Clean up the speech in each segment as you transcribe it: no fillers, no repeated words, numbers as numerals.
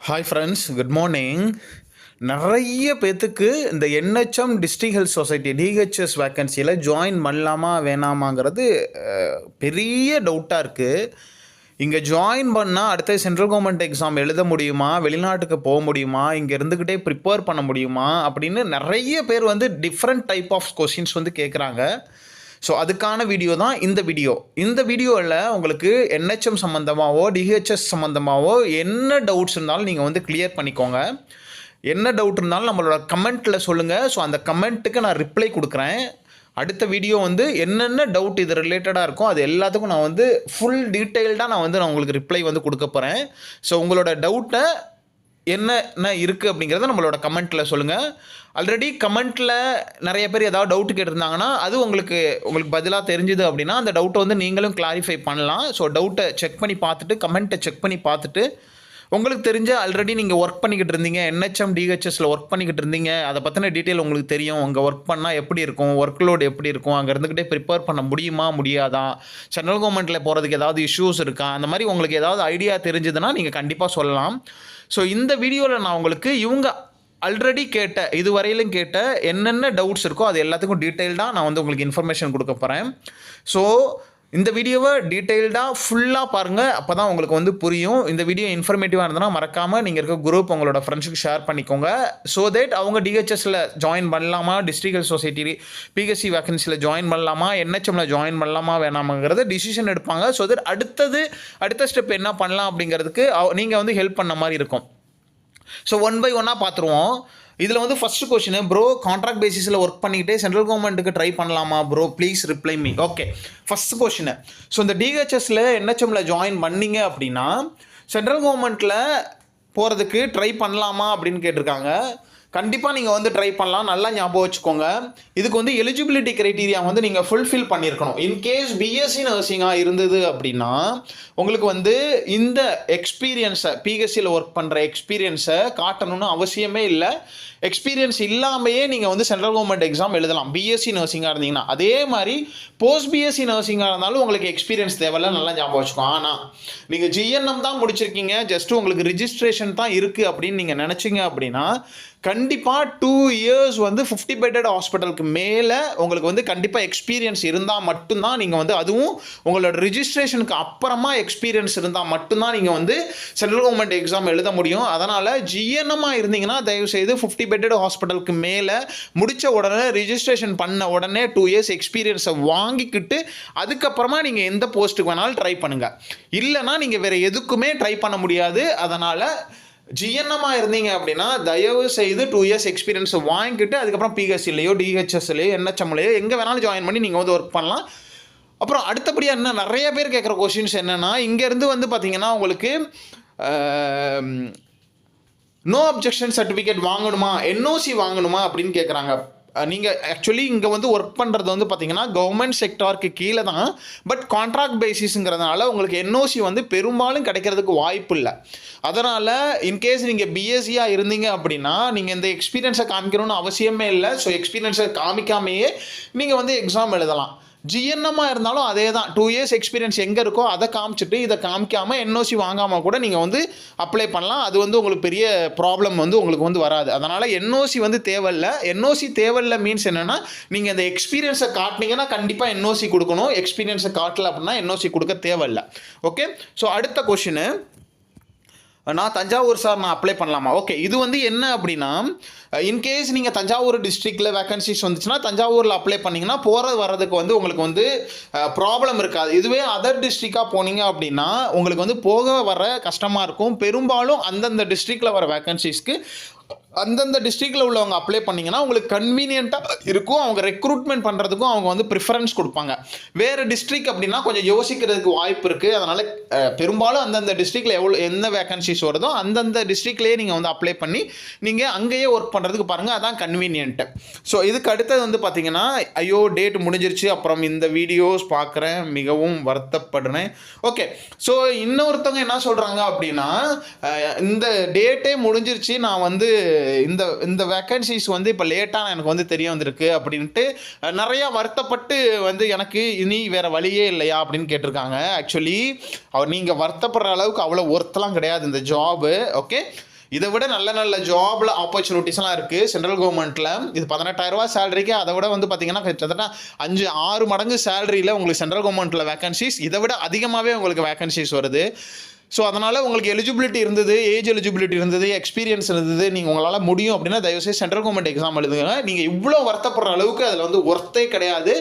Hi friends, good morning. நிறைய பேர்த்துக்கு இந்த NHM district health society DHS வேக்கன்சியில் ஜாயின் பண்ணலாமா வேணாமாங்கிறது பெரிய டவுட்டாக இருக்குது. இங்கே ஜாயின் பண்ணால் அடுத்த சென்ட்ரல் கவர்மெண்ட் எக்ஸாம் எழுத முடியுமா, வெளிநாட்டுக்கு போக முடியுமா, இங்கே இருந்துக்கிட்டே ப்ரிப்பேர் பண்ண முடியுமா அப்படின்னு நிறைய பேர் டிஃப்ரெண்ட் டைப் ஆஃப் கொஷின்ஸ் கேட்குறாங்க. ஸோ அதுக்கான வீடியோ தான் இந்த வீடியோ. இந்த வீடியோவில் உங்களுக்கு என்ஹெச்எம் சம்மந்தமாகவோ டிஹெச்எஸ் சம்மந்தமாகவோ என்ன டவுட்ஸ் இருந்தாலும் நீங்கள் கிளியர் பண்ணிக்கோங்க. என்ன டவுட் இருந்தாலும் நம்மளோட கமெண்ட்டில் சொல்லுங்கள். ஸோ அந்த கமெண்ட்டுக்கு நான் ரிப்ளை கொடுக்குறேன். அடுத்த வீடியோ என்னென்ன டவுட் இது ரிலேட்டடாக இருக்கும் அது எல்லாத்துக்கும் நான் ஃபுல் டீட்டெயில்டாக நான் உங்களுக்கு ரிப்ளை கொடுக்க போகிறேன். ஸோ உங்களோட டவுட்டை என்ன இருக்குது அப்படிங்கிறத நம்மளோட கமெண்ட்டில் சொல்லுங்கள். ஆல்ரெடி கமெண்ட்டில் நிறைய பேர் ஏதாவது டவுட் கேட்டிருந்தாங்கன்னா அது உங்களுக்கு பதிலாக தெரிஞ்சுது அப்படின்னா அந்த டவுட்டை நீங்களும் கிளாரிஃபை பண்ணலாம். ஸோ டவுட்டை செக் பண்ணி பார்த்துட்டு கமெண்ட்டை செக் பண்ணி பார்த்துட்டு உங்களுக்கு தெரிஞ்ச ஆல்ரெடி நீங்கள் ஒர்க் பண்ணிக்கிட்டு இருந்தீங்க, என்ஹெச்எம் டிஹெச்எஸில் ஒர்க் பண்ணிக்கிட்டு இருந்தீங்க, அதை பற்றின டீட்டெயில் உங்களுக்கு தெரியும். அங்கே ஒர்க் பண்ணால் எப்படி இருக்கும், ஒர்க் லோடு எப்படி இருக்கும், அங்கே இருந்துக்கிட்டே ப்ரிப்பேர் பண்ண முடியுமா முடியாதா, சென்ட்ரல் கவர்மெண்ட்டில் போகிறதுக்கு ஏதாவது இஷ்யூஸ் இருக்கா, அந்த மாதிரி உங்களுக்கு ஏதாவது ஐடியா தெரிஞ்சுதுன்னா நீங்கள் கண்டிப்பாக சொல்லலாம். ஸோ இந்த வீடியோவில் நான் உங்களுக்கு இவங்க ஆல்ரெடி கேட்ட இதுவரையிலும் கேட்ட என்னென்ன டவுட்ஸ் இருக்கோ அது எல்லாத்துக்கும் டீட்டெயில்டாக நான் உங்களுக்கு இன்ஃபர்மேஷன் கொடுக்க போகிறேன். ஸோ இந்த வீடியோவை டீட்டெயில்டாக ஃபுல்லாக பாருங்கள், அப்போ தான் உங்களுக்கு புரியும். இந்த வீடியோ இன்ஃபர்மேட்டிவாக இருந்ததுன்னா மறக்காமல் நீங்கள் இருக்க குரூப் உங்களோட ஃப்ரெண்ட்ஸுக்கு ஷேர் பண்ணிக்கோங்க. ஸோ தட் அவங்க டிஹெச்எஸில் ஜாயின் பண்ணலாமா, டிஸ்ட்ரிக்ட் ஹெல்த் சொசைட்டி பிஹெச்சி வேக்கன்சியில் ஜாயின் பண்ணலாமா, என்ஹெச்எம்மில் ஜாயின் பண்ணலாமா வேணாமாங்கிறத டிசிஷன் எடுப்பாங்க. ஸோ தட் அடுத்த ஸ்டெப் என்ன பண்ணலாம் அப்படிங்கிறதுக்கு நீங்கள் ஹெல்ப் பண்ண மாதிரி இருக்கும். ஸோ ஒன் பை ஒன்னாக பார்த்துருவோம். இதில் ஃபஸ்ட்டு கொஷின், ப்ரோ கான்ட்ராக்ட் பேசிஸில் ஒர்க் பண்ணிக்கிட்டே சென்ட்ரல் கவர்மெண்ட்டுக்கு ட்ரை பண்ணலாமா bro, please reply me. Okay, first question. So இந்த டிஹெச்எஸில் என்ஹெச்எம்மில் ஜாயின் பண்ணீங்க அப்படின்னா சென்ட்ரல் கவர்மெண்ட்டில் போகிறதுக்கு ட்ரை பண்ணலாமா அப்படின்னு கேட்டிருக்காங்க. கண்டிப்பாக நீங்கள் ட்ரை பண்ணலாம். நல்லா ஞாபகம் வச்சுக்கோங்க. இதுக்கு எலிஜிபிலிட்டி க்ரைட்டீரியா நீங்கள் ஃபுல்ஃபில் பண்ணியிருக்கணும். இன்கேஸ் பிஎஸ்சி நர்சிங்காக இருந்தது அப்படின்னா உங்களுக்கு இந்த எக்ஸ்பீரியன்ஸை பிஹெச்சியில் ஒர்க் பண்ணுற எக்ஸ்பீரியன்ஸை காட்டணும்னு அவசியமே இல்லை. எக்ஸ்பீரியன்ஸ் இல்லாமையே நீங்கள் சென்ட்ரல் கவர்மெண்ட் எக்ஸாம் எழுதலாம் பிஎஸ்சி நர்சிங்காக இருந்தீங்கன்னா. அதே மாதிரி போஸ்ட் பிஎஸ்சி நர்சிங்காக இருந்தாலும் உங்களுக்கு எக்ஸ்பீரியன்ஸ் தேவையில்ல, நல்லா ஞாபகம் வச்சுக்கோங்க. ஆனால் நீங்கள் ஜிஎன்எம் தான் முடிச்சிருக்கீங்க, ஜஸ்ட் உங்களுக்கு ரிஜிஸ்ட்ரேஷன் தான் இருக்குது அப்படின்னு நீங்கள் நினச்சிங்க அப்படின்னா கண்டிப்பாக 2 years 50 bedded ஹாஸ்பிட்டலுக்கு மேலே உங்களுக்கு கண்டிப்பாக எக்ஸ்பீரியன்ஸ் இருந்தால் மட்டும்தான் நீங்கள் அதுவும் உங்களோட ரிஜிஸ்ட்ரேஷனுக்கு அப்புறமா எக்ஸ்பீரியன்ஸ் இருந்தால் மட்டும்தான் நீங்கள் சென்ட்ரல் கவர்மெண்ட் எக்ஸாம் எழுத முடியும். அதனால் ஜிஎன்எம்மாக இருந்தீங்கன்னா தயவுசெய்து 50 bedded ஹாஸ்பிட்டலுக்கு மேலே முடித்த உடனே ரிஜிஸ்ட்ரேஷன் பண்ண உடனே 2 years எக்ஸ்பீரியன்ஸை வாங்கிக்கிட்டு அதுக்கப்புறமா நீங்கள் எந்த போஸ்ட்டுக்கு வேணாலும் ட்ரை பண்ணுங்கள். இல்லைனா நீங்கள் வேறு எதுக்குமே ட்ரை பண்ண முடியாது. அதனால் ஜிஎன்எம்மாக இருந்தீங்க அப்படின்னா தயவு செய்து 2 years எக்ஸ்பீரியன்ஸை வாங்கிக்கிட்டு அதுக்கப்புறம் பிஹெச்சிலையோ டிஹெச்எஸ்லையோ என்ஹெச்எம்லையோ எங்கே வேணாலும் ஜாயின் பண்ணி நீங்கள் ஒர்க் பண்ணலாம். அப்புறம் அடுத்தபடியாக என்ன நிறைய பேர் கேட்குற கொஷின்ஸ் என்னென்னா, இங்கேருந்து பார்த்தீங்கன்னா உங்களுக்கு நோ அப்ஜெக்ஷன் சர்டிஃபிகேட் வாங்கணுமா, என்ஓசி வாங்கணுமா அப்படின்னு கேட்குறாங்க. நீங்கள் ஆக்சுவலி இங்கே ஒர்க் பண்ணுறது பார்த்தீங்கன்னா கவர்மெண்ட் செக்டாருக்கு கீழே தான். பட் கான்ட்ராக்ட் பேசிஸுங்கிறதுனால உங்களுக்கு என்ஓசி பெரும்பாலும் கிடைக்கிறதுக்கு வாய்ப்பு இல்லை. அதனால் இன்கேஸ் நீங்கள் பிஎஸ்சியாக இருந்தீங்க அப்படின்னா நீங்கள் இந்த எக்ஸ்பீரியன்ஸை காமிக்கணும்னு அவசியமே இல்லை. ஸோ எக்ஸ்பீரியன்ஸை காமிக்காமையே நீங்கள் எக்ஸாம் எழுதலாம். ஜிஎன்எம்மாக இருந்தாலும் அதே தான். 2 years எக்ஸ்பீரியன்ஸ் எங்கே இருக்கோ அதை காமிச்சிட்டு இதை காமிக்காமல் என்ஓசி வாங்காமல் கூட நீங்கள் அப்ளை பண்ணலாம். அது உங்களுக்கு பெரிய ப்ராப்ளம் உங்களுக்கு வராது. அதனால் என்ஓசி தேவையில்லை. என்ஓசி தேவையில்லை மீன்ஸ் என்னென்னா நீங்கள் இந்த எக்ஸ்பீரியன்ஸை காட்டினீங்கன்னா கண்டிப்பாக என்ஓசி கொடுக்கணும். எக்ஸ்பீரியன்ஸை காட்டல அப்படின்னா என்ஓசி கொடுக்க தேவையில்லை. ஓகே, ஸோ அடுத்த கொஷின், நான் தஞ்சாவூர் சார் நான் அப்ளை பண்ணலாமா? ஓகே, இது என்ன அப்படின்னா இன்கேஸ் நீங்கள் தஞ்சாவூர் டிஸ்ட்ரிக்டில் வேக்கன்சிஸ் வந்துச்சுன்னா தஞ்சாவூரில் அப்ளை பண்ணிங்கன்னா வர்றதுக்கு உங்களுக்கு ப்ராப்ளம் இருக்காது. இதுவே அதர் டிஸ்ட்ரிக்டாக போனீங்க அப்படின்னா உங்களுக்கு போக வர கஷ்டமாக இருக்கும். பெரும்பாலும் அந்தந்த டிஸ்ட்ரிக்டில் வர வேக்கன்சிஸ்க்கு அந்தந்த டிஸ்ட்ரிக்டில் உள்ளவங்க அப்ளை பண்ணிங்கன்னா உங்களுக்கு கன்வீனியண்ட்டாக இருக்கும். அவங்க ரெக்ரூட்மெண்ட் பண்ணுறதுக்கும் அவங்க ப்ரிஃபரன்ஸ் கொடுப்பாங்க. வேறு டிஸ்ட்ரிக்ட் அப்படின்னா கொஞ்சம் யோசிக்கிறதுக்கு வாய்ப்பு இருக்குது. அதனால் பெரும்பாலும் அந்தந்த டிஸ்ட்ரிக்டில் என்ன வேக்கன்சிஸ் வருதோ அந்தந்த டிஸ்ட்ரிக்ட்லேயே நீங்கள் அப்ளை பண்ணி நீங்கள் அங்கேயே ஒர்க் பண்ணுறதுக்கு பாருங்கள், அதான் கன்வீனியன்ட்டு. ஸோ இதுக்கு அடுத்தது பார்த்தீங்கன்னா ஐயோ டேட் முடிஞ்சிருச்சு, அப்புறம் இந்த வீடியோஸ் பார்க்குறேன், மிகவும் வருத்தப்படுறேன். ஓகே, ஸோ இன்னொருத்தவங்க என்ன சொல்கிறாங்க அப்படின்னா இந்த டேட்டே முடிஞ்சிருச்சு, நான் இந்த வேக்கன்சிஸ் இப்போ லேட்டாக எனக்கு தெரிய வந்திருக்கு அப்படின்ட்டு நிறையா வருத்தப்பட்டு எனக்கு இனி வேறு வழியே இல்லையா அப்படின்னு கேட்டிருக்காங்க. ஆக்சுவலி நீங்கள் வருத்தப்படுற அளவுக்கு அவ்வளோ ஒர்த்தெலாம் கிடையாது இந்த ஜாபு. ஓகே, இதை விட நல்ல நல்ல ஜாப்ல ஆப்பர்ச்சுனிட்டிஸ்லாம் இருக்குது சென்ட்ரல் கவர்மெண்ட்டில். இது 18,000 ரூபா சேலரிக்கு அதை விட வந்து பார்த்தீங்கன்னா கிட்டத்தட்ட 5-6 மடங்கு சேலரியில் உங்களுக்கு சென்ட்ரல் கவர்மெண்ட்டில் வேகன்சிஸ், இதை விட அதிகமாகவே உங்களுக்கு வேகன்சிஸ் வருது. ஸோ அதனால் உங்களுக்கு எலிஜிபிலிட்டி இருந்தது, ஏஜ் எலிஜிபிலிட்டி இருந்தது, எக்ஸ்பீரியன்ஸ் இருந்தது, நீங்கள் உங்களால் முடியும் அப்படின்னா தயவுசெய்து சென்ட்ரல் கவர்மெண்ட் எக்ஸாம் எழுதுங்க. நீங்கள் இவ்வளோ வருத்தப்படுற அளவுக்கு அதில் வந்து ஒர்த்தே கிடையாது.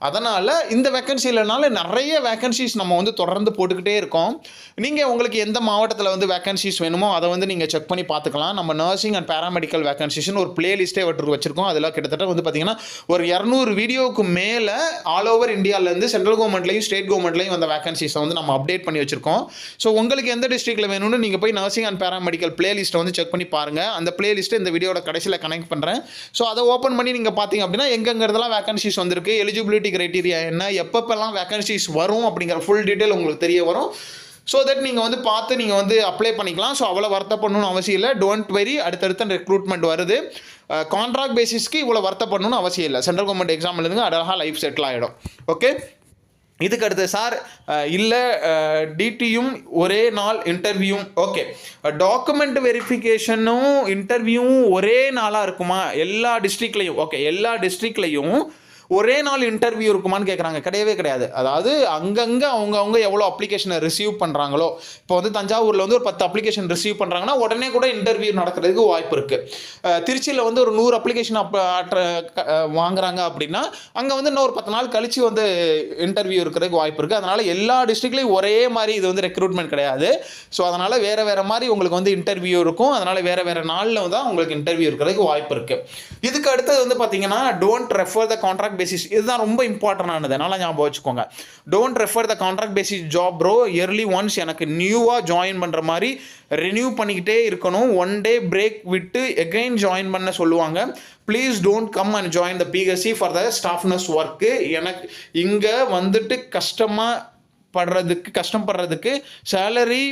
அதனால் இந்த வேக்கன்சிலனால நிறைய வேக்கன்சிஸ் நம்ம வந்து தொடர்ந்து போட்டுக்கிட்டே இருக்கோம். நீங்கள் உங்களுக்கு எந்த மாவட்டத்தில் வந்து வேக்கன்சிஸ் வேணுமோ அதை வந்து நீங்கள் செக் பண்ணி பார்த்துக்கலாம். நம்ம நர்சிங் அண்ட் பேராமெடிக்கல் வேக்கன்சிஸ்னு ஒரு பிளேலிஸ்ட்டே வச்சுருக்கோம். அதில் கிட்டத்தட்ட வந்து பார்த்திங்கன்னா ஒரு 200 வீடியோவுக்கு மேலே ஆல் ஓவர் இந்தியாவிலேருந்து சென்ட்ரல் கவர்மெண்ட்லையும் ஸ்டேட் கவர்மெண்ட்லையும் அந்த வேக்கன்சிஸை வந்து நம்ம அப்டேட் பண்ணி வச்சுருக்கோம். ஸோ உங்களுக்கு எந்த டிஸ்ட்ரிக்ட்டில் வேணும்னு நீங்கள் போய் நர்சிங் அண்ட் பேராமெடிக்கல் பிளேலிஸ்ட்டை வந்து செக் பண்ணி பாருங்கள். அந்த பிளேலிஸ்ட்டை இந்த வீடியோட கடைசியில் கனெக்ட் பண்ணுறேன். ஸோ அதை ஓப்பன் பண்ணி நீங்கள் பார்த்தீங்க அப்படின்னா எங்கெங்கிறதெல்லாம் வேக்கன்சிஸ் வந்திருக்கு, எலிஜிபிலிட்டி கிரைட்டீரியா என்ன, எப்பப்பெல்லாம் வேகன்சிஸ் வரும் அப்படிங்கிற ஃபுல் டீட்டெயில் உங்களுக்கு தெரிய வரும். ஸோ தட் நீங்கள் வந்து பார்த்து நீங்கள் வந்து அப்ளை பண்ணிக்கலாம். ஸோ அவ்வளோ வருத்தப்படணும்னு அவசியம் இல்லை. டோன்ட் வெரி, அடுத்தடுத்த ரெக்ரூட்மெண்ட் வருது. கான்ட்ராக்ட் பேசிஸ்க்கு இவ்வளோ வருத்தப்படணும்னு அவசியம் இல்லை. சென்ட்ரல் கவர்மெண்ட் எக்ஸாம் எழுதுங்க, அழகாக லைஃப் செட்டில் ஆகிடும். ஓகே, இதுக்கு அடுத்து சார் இல்லை டிடியும் ஒரே நாள் இன்டர்வியூவும், ஓகே, டாக்குமெண்ட் வெரிஃபிகேஷனும் இன்டர்வியூவும் ஒரே நாளாக இருக்குமா எல்லா டிஸ்ட்ரிக்ட்லையும்? ஓகே, எல்லா டிஸ்ட்ரிக்ட்லையும் ஒரே நாள் இன்டர்வியூ இருக்குமான்னு கேட்குறாங்க. கிடையவே கிடையாது. அதாவது அங்கங்கே அவங்க எவ்வளோ அப்ளிகேஷனை ரிசீவ் பண்ணுறாங்களோ, இப்போ வந்து தஞ்சாவூரில் வந்து ஒரு 10 அப்ளிகேஷன் ரிசீவ் பண்ணுறாங்கன்னா உடனே கூட இன்டர்வியூ நடக்கிறதுக்கு வாய்ப்பு இருக்குது. திருச்சியில் வந்து ஒரு 100 அப்ளிகேஷன் வாங்குறாங்க அப்படின்னா அங்கே வந்து இன்னும் ஒரு 10 நாள் கழித்து வந்து இன்டர்வியூ இருக்கிறதுக்கு வாய்ப்பு இருக்குது. அதனால் எல்லா டிஸ்ட்ரிக்ட்லையும் ஒரே மாதிரி இது வந்து ரெக்ரூட்மெண்ட் கிடையாது. ஸோ அதனால் வேறு மாதிரி உங்களுக்கு வந்து இன்டர்வியூ இருக்கும். அதனால் வேறு நாளில் தான் உங்களுக்கு இன்டர்வியூ இருக்கிறதுக்கு வாய்ப்பு இருக்குது. இதுக்கு அடுத்தது வந்து பார்த்தீங்கன்னா don't refer the contract basis. இதுதான் ரொம்ப இம்பார்ட்டன்டானது, அதனால ஞாபகம் வச்சுக்கோங்க. Don't refer the contract basis job bro. Yearly once எனக்கு நியூவாக ஜாயின் பண்ணுற மாதிரி ரினியூ பண்ணிக்கிட்டே இருக்கணும். 1 டே பிரேக் விட்டு எகைன் ஜாயின் பண்ண சொல்லுவாங்க. Please don't come and join the PSC for the staff nurse ஒர்க்கு. எனக்கு இங்கே வந்துட்டு கஷ்டப்படுறதுக்கு சேலரி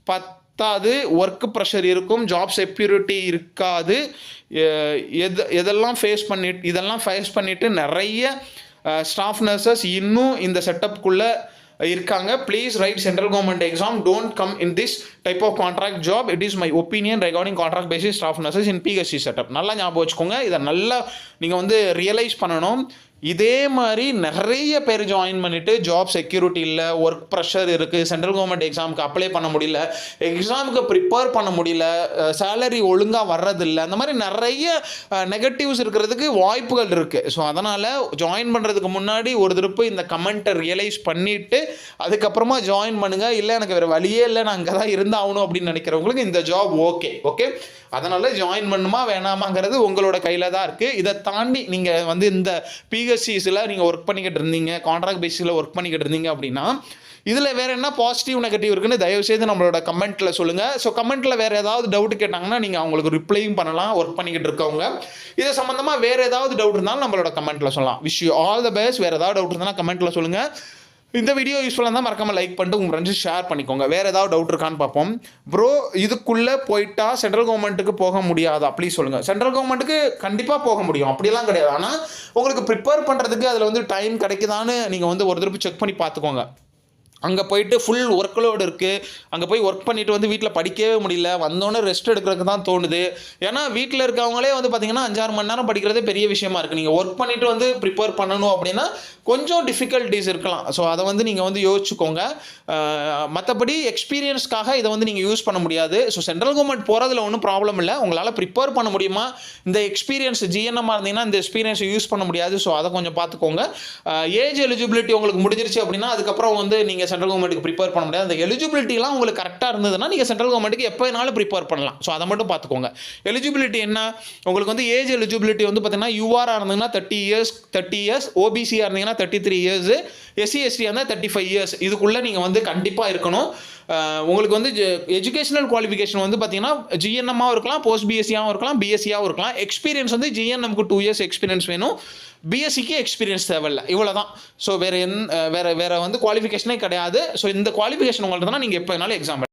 பத்தாது, ஒர்க் ப்ரெஷர் இருக்கும், ஜாப் செக்யூரிட்டி இருக்காது. இதெல்லாம் ஃபேஸ் பண்ணிவிட்டு நிறைய ஸ்டாஃப் நர்சஸ் இன்னும் இந்த செட்டப்புக்குள்ளே இருக்காங்க. Please write central government exam, don't come in this type of contract job. It is my opinion regarding contract basis staff nurses in PSC setup. நல்லா ஞாபகம் வச்சுக்கோங்க. இதை நல்லா நீங்கள் வந்து ரியலைஸ் பண்ணணும். இதே மாதிரி நிறைய பேர் ஜாயின் பண்ணிவிட்டு ஜாப் செக்யூரிட்டி இல்லை, ஒர்க் ப்ரெஷர் இருக்குது, சென்ட்ரல் கவர்மெண்ட் எக்ஸாமுக்கு அப்ளை பண்ண முடியல, எக்ஸாமுக்கு ப்ரிப்பேர் பண்ண முடியல, சேலரி ஒழுங்காக வர்றதில்லை, அந்த மாதிரி நிறைய நெகட்டிவ்ஸ் இருக்கிறதுக்கு வாய்ப்புகள் இருக்குது. ஸோ அதனால் ஜாயின் பண்ணுறதுக்கு முன்னாடி ஒரு திருப்பு இந்த கமெண்ட்டை ரியலைஸ் பண்ணிவிட்டு அதுக்கப்புறமா ஜாயின் பண்ணுங்கள். இல்லை எனக்கு வேறு வழியே இல்லை, நான் அங்கே தான் இருந்தாகணும் அப்படின்னு நினைக்கிறவங்களுக்கு இந்த ஜாப் ஓகே. அதனால் ஜாயின் பண்ணுமா வேணாமாங்கிறது உங்களோட கையில் தான் இருக்குது. இதை தாண்டி நீங்கள் வந்து இந்த பிஎஸ்சிஸில் நீங்கள் ஒர்க் பண்ணிக்கிட்டு இருந்தீங்க, கான்ட்ராக்ட் பேசிஸில் ஒர்க் பண்ணிக்கிட்டு இருந்தீங்க அப்படின்னா இதில் வேறு என்ன பாசிட்டிவ் நெகட்டிவ் இருக்குன்னு தயவுசெய்து நம்மளோட கமெண்ட்டில் சொல்லுங்கள். ஸோ கமெண்ட்டில் வேறு ஏதாவது டவுட் கேட்டாங்கன்னா நீங்கள் அவங்களுக்கு ரிப்ளையும் பண்ணலாம், ஒர்க் பண்ணிக்கிட்டு இருக்கவங்க. இது சம்மந்தமாக வேறு ஏதாவது டவுட் இருந்தாலும் நம்மளோட கமெண்ட்டில் சொல்லலாம். Wish you all the best. வேறு ஏதாவது டவுட் இருந்தாலும் கமெண்ட்டில் சொல்லுங்கள். இந்த வீடியோ யூஸ்ஃபுல்லாக இருந்தால் மறக்காமல் லைக் பண்ணிட்டு உங்கள் ஃப்ரெண்ட்ஸ் ஷேர் பண்ணிக்கோங்க. வேறு ஏதாவது டவுட் இருக்கான்னு பார்ப்போம். ப்ரோ இதுக்குள்ளே போயிட்டா சென்ட்ரல் கவர்மெண்ட்டுக்கு போக முடியாதா ப்ளீஸ் சொல்லுங்கள். சென்ட்ரல் கவர்மெண்ட்டுக்கு கண்டிப்பாக போக முடியும், அப்படிலாம் கிடையாது. ஆனால் உங்களுக்கு ப்ரிப்பேர் பண்ணுறதுக்கு அதில் வந்து டைம் கிடைக்குதான்னு நீங்கள் வந்து ஒரு தடவை செக் பண்ணி பார்த்துக்கோங்க. அங்கே போயிட்டு ஃபுல் ஒர்க் லோடு இருக்குது, அங்கே போய் ஒர்க் பண்ணிவிட்டு வந்து வீட்டில் படிக்கவே முடியல, வந்தோடனே ரெஸ்ட் எடுக்கிறதுக்கு தான் தோணுது. ஏன்னா வீட்டில் இருக்கவங்களே வந்து பார்த்திங்கன்னா 5-6 மணி நேரம் படிக்கிறதே பெரிய விஷயமா இருக்குது. நீங்கள் ஒர்க் பண்ணிவிட்டு வந்து ப்ரிப்பேர் பண்ணணும் அப்படின்னா கொஞ்சம் டிஃபிகல்ட்டிஸ் இருக்கலாம். ஸோ அதை வந்து நீங்கள் வந்து யோசிச்சுக்கோங்க. மற்றபடி எக்ஸ்பீரியன்ஸ்க்காக இதை வந்து நீங்கள் யூஸ் பண்ண முடியாது. ஸோ சென்ட்ரல் கவர்மெண்ட் போகிறதுல ஒன்றும் ப்ராப்ளம் இல்லை. உங்களால் ப்ரிப்பேர் பண்ண முடியுமா? இந்த எக்ஸ்பீரியன்ஸ் ஜிஎன்எம்மாக இருந்தீங்கன்னா இந்த எக்ஸ்பீரியன்ஸை யூஸ் பண்ண முடியாது. ஸோ அதை கொஞ்சம் பார்த்துக்கோங்க. ஏஜ் எலிஜிபிலிட்டி உங்களுக்கு முடிஞ்சிருச்சு அப்படின்னா அதுக்கப்புறம் வந்து நீங்கள் சென்ட்ரல் கவர்மெண்ட்டுக்கு ப்ரிப்பேர் பண்ண முடியாது. அந்த எலிஜிபிலிட்டிலாம் உங்களுக்கு கரெக்டாக இருந்ததுன்னா நீங்கள் சென்ட்ரல் கவர்மெண்ட்டுக்கு எப்போ வேணாலும் ப்ரிப்பேர் பண்ணலாம். ஸோ அதை மட்டும் பார்த்துக்கோங்க. எலிஜிபிலிட்டி என்ன உங்களுக்கு வந்து ஏஜ் எலிஜிபிலிட்டி வந்து பார்த்தீங்கன்னா யூஆராக இருந்தீங்கன்னா 30 இயர்ஸ், ஓபிசியாக இருந்தீங்கன்னா 33 இயர்ஸ், எஸ்சி எஸ்டியாக இருந்தால் 35 இயர்ஸ். இதுக்குள்ளே நீங்கள் வந்து கண்டிப்பாக இருக்கணும். உங்களுக்கு வந்து எஜுகேஷனல் குவாலிஃபிகேஷன் வந்து பார்த்தீங்கன்னா ஜிஎன்எம்மாகவும் இருக்கலாம், போஸ்ட் பிஎஸ்சியாகவும் இருக்கலாம், பிஎஸ்சியாகவும் இருக்கலாம். எக்ஸ்பீரியன்ஸ் வந்து ஜிஎன்எம்க்கு 2 இயர்ஸ் எக்ஸ்பீரியன்ஸ் வேணும், பிஎஸ்சிக்கு எக்ஸ்பீரியன்ஸ் தேவையில்லை. இவ்வளோ தான். ஸோ வேறு வந்து குவாலிஃபிகேஷனே கிடையாது. ஸோ இந்த குவாலிஃபிகேஷன் உங்கள்கிட்ட தான் நீங்கள் எப்போ வேணாலும் எக்ஸாம்